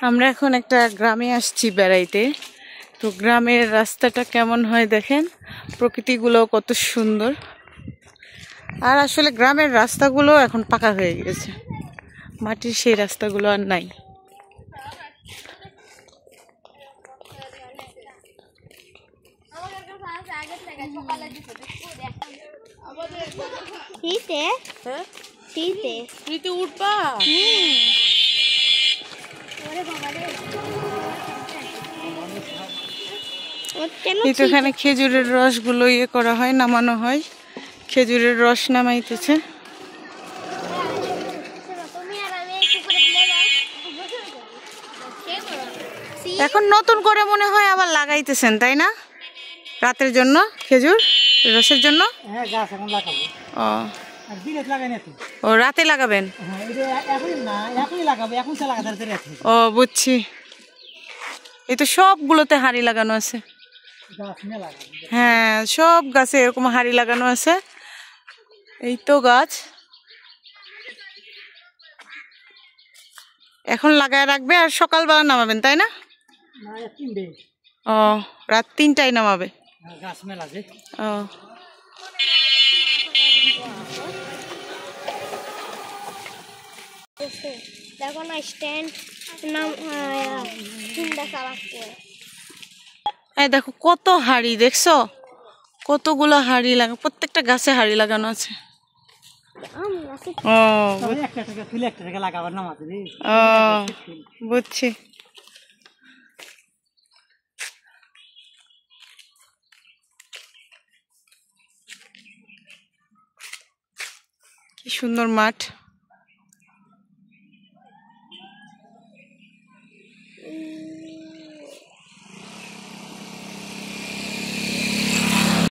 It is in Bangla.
আমরা এখন একটা গ্রামে আসছি বেড়াইতে। তো গ্রামের রাস্তাটা কেমন হয় দেখেন, প্রকৃতিগুলো কত সুন্দর। আর আসলে গ্রামের রাস্তাগুলো এখন পাকা হয়ে গেছে, মাটির সেই রাস্তাগুলো আর নাই। উঠবা এখানে খেজুরের রস গুলো ইয়ে করা হয়, নামানো হয়, খেজুরের রস নামাইতেছে। এখন নতুন করে মনে হয় আবার লাগাইতেছেন, তাই না? রাতের জন্য খেজুর রসের জন্য। ও রাতে লাগাবেন? ও বুঝছি। এই তো সবগুলোতে হাড়ি লাগানো আছে। হ্যাঁ, সব গাছে এরকম হাড়ি লাগানো আছে। এই তো গাছ এখন লাগায় রাখবে আর সকালবেলা নামাবেন, তাই না? ও রাত 3টায় নামাবে। ও দেখো কত হাড়ি, দেখছো কতগুলো হাড়ি লাগা, প্রত্যেকটা গাছে হাড়ি লাগানো আছে। বুঝছি। কি সুন্দর মাঠ।